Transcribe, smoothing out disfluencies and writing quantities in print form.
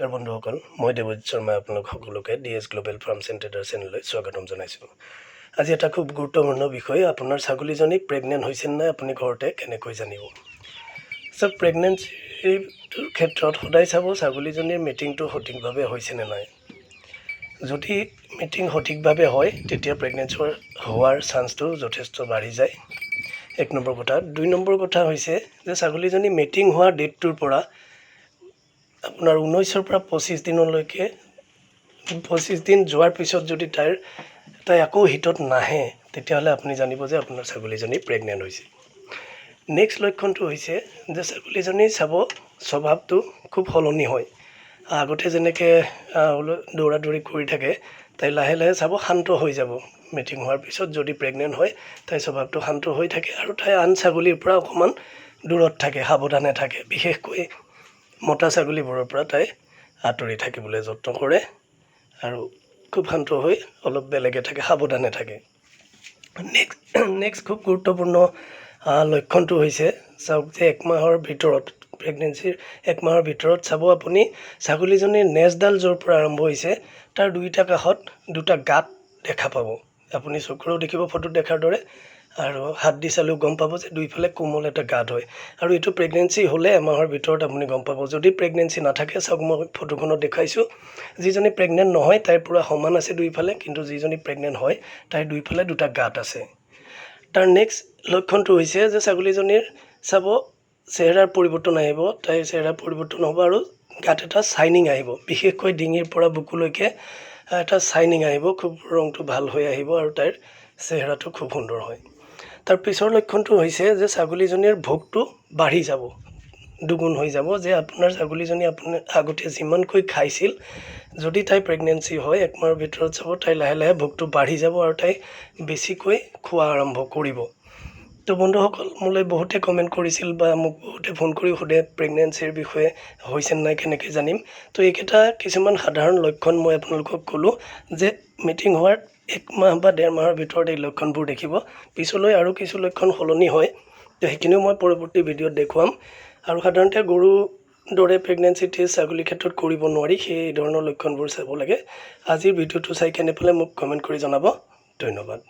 নমস্কাৰ বন্ধুসকল, মই দেৱজিৎ শৰ্মাই আপোনালোক সকলোকে DS global farms and traders চেনেললৈ স্বাগতম জনাইছোঁ। আজি এটা খুব গুৰুত্বপূৰ্ণ বিষয়, আপোনাৰ ছাগলীজনী প্ৰেগনেণ্ট হৈছে নাই আপুনি ঘৰতে কেনেকৈ জানিব। প্ৰেগনেঞ্চিৰ ক্ষেত্ৰত সদায় চাব ছাগলীজনীৰ মিটিংটো সঠিকভাৱে হৈছেনে নাই। যদি মিটিং সঠিকভাৱে হয় তেতিয়া প্ৰেগনেঞ্চি হোৱাৰ চান্সটো যথেষ্ট বাঢ়ি যায়। 1 নম্বৰ কথা। 2 নম্বৰ কথা হৈছে যে ছাগলীজনী মিটিং হোৱা ডেটটোৰ পৰা আপোনাৰ 19ৰ পৰা 25 দিনলৈকে 25 দিন যোৱাৰ পিছত যদি তাই আকৌ হিটত নাহে তেতিয়াহ'লে আপুনি জানিব যে আপোনাৰ ছাগলীজনী প্ৰেগনেণ্ট হৈছে। নেক্সট লক্ষণটো হৈছে যে ছাগলীজনী চাব স্বভাৱটো খুব সলনি হয়। আগতে যেনেকৈ দৌৰা দৌৰি কৰি থাকে তাই লাহে লাহে চাব শান্ত হৈ যাব। মিটিং হোৱাৰ পিছত যদি প্ৰেগনেণ্ট হয় তাইৰ স্বভাৱটো শান্ত হৈ থাকে আৰু তাই আন ছাগলীৰ পৰা অকণমান দূৰত থাকে, সাৱধানে থাকে। বিশেষকৈ মতা ছাগলীবোৰৰ পৰা তাই আঁতৰি থাকিবলৈ যত্ন কৰে আৰু খুব শান্ত হৈ অলপ বেলেগে থাকে, সাৱধানে থাকে। নেক্সট খুব গুৰুত্বপূৰ্ণ লক্ষণটো হৈছে চাওক যে 1 মাহৰ ভিতৰত প্ৰেগনেঞ্চিৰ 1 মাহৰ ভিতৰত চাব আপুনি ছাগলীজনীৰ নেজডাল য'ৰ পৰা আৰম্ভ হৈছে তাৰ 2টা কাষত 2টা গাঁত দেখা পাব। আপুনি চকুৰেও দেখিব ফটোত দেখাৰ দৰে, আৰু হাত দি চালেও গম পাব যে দুইফালে কোমল এটা গাঁত হয়। আৰু এইটো প্ৰেগনেঞ্চি হ'লে 1 মাহৰ ভিতৰত আপুনি গম পাব। যদি প্ৰেগনেঞ্চি নাথাকে চাওক, মই ফটোখনত দেখাইছোঁ, যিজনী প্ৰেগনেণ্ট নহয় তাইৰ পূৰা সমান আছে দুইফালে, কিন্তু যিজনী প্ৰেগনেণ্ট হয় তাইৰ দুইফালে 2টা গাঁত আছে। তাৰ নেক্সট লক্ষণটো হৈছে যে ছাগলীজনীৰ চাব চেহেৰাৰ পৰিৱৰ্তন আহিব, তাইৰ চেহেৰাৰ পৰিৱৰ্তন হ'ব আৰু গাত এটা চাইনিং আহিব। বিশেষকৈ ডিঙিৰ পৰা বুকুলৈকে এটা চাইনিং আহিব, খুব ৰংটো ভাল হৈ আহিব আৰু তাইৰ চেহেৰাটো খুব সুন্দৰ হয়। তাৰ পিছৰ লক্ষণটো হৈছে যে ছাগলীজনীৰ ভোকটো বাঢ়ি যাব, দুগুণ হৈ যাব। যে আপোনাৰ ছাগলীজনী আপুনি আগতে যিমানকৈ খাইছিল, যদি তাই প্ৰেগনেঞ্চি হয় 1 মাহৰ ভিতৰত চাব তাই লাহে লাহে ভোকটো বাঢ়ি যাব আৰু তাই বেছিকৈ খোৱা আৰম্ভ কৰিব। তো বন্ধুসকল, মোলৈ বহুতে কমেণ্ট কৰিছিল বা মোক বহুতে ফোন কৰি সোধে প্ৰেগনেঞ্চিৰ বিষয়ে হৈছে নাই কেনেকৈ জানিম। তো এইকেইটা কিছুমান সাধাৰণ লক্ষণ মই আপোনালোকক ক'লোঁ যে মিটিং হোৱাৰ 1 মাহ বা 1.5 মাহৰ ভিতৰত এই লক্ষণবোৰ দেখিব। পিছলৈ আৰু কিছু লক্ষণ সলনি হয়, তো সেইখিনিও মই পৰৱৰ্তী ভিডিঅ'ত দেখুৱাম। আৰু সাধাৰণতে গৰুৰ দৰে প্ৰেগনেঞ্চি টেষ্ট ছাগলীৰ ক্ষেত্ৰত কৰিব নোৱাৰি, সেই ধৰণৰ লক্ষণবোৰ চাব লাগে। আজিৰ ভিডিঅ'টো চাই কেনে পালে মোক কমেণ্ট কৰি জনাব। ধন্যবাদ।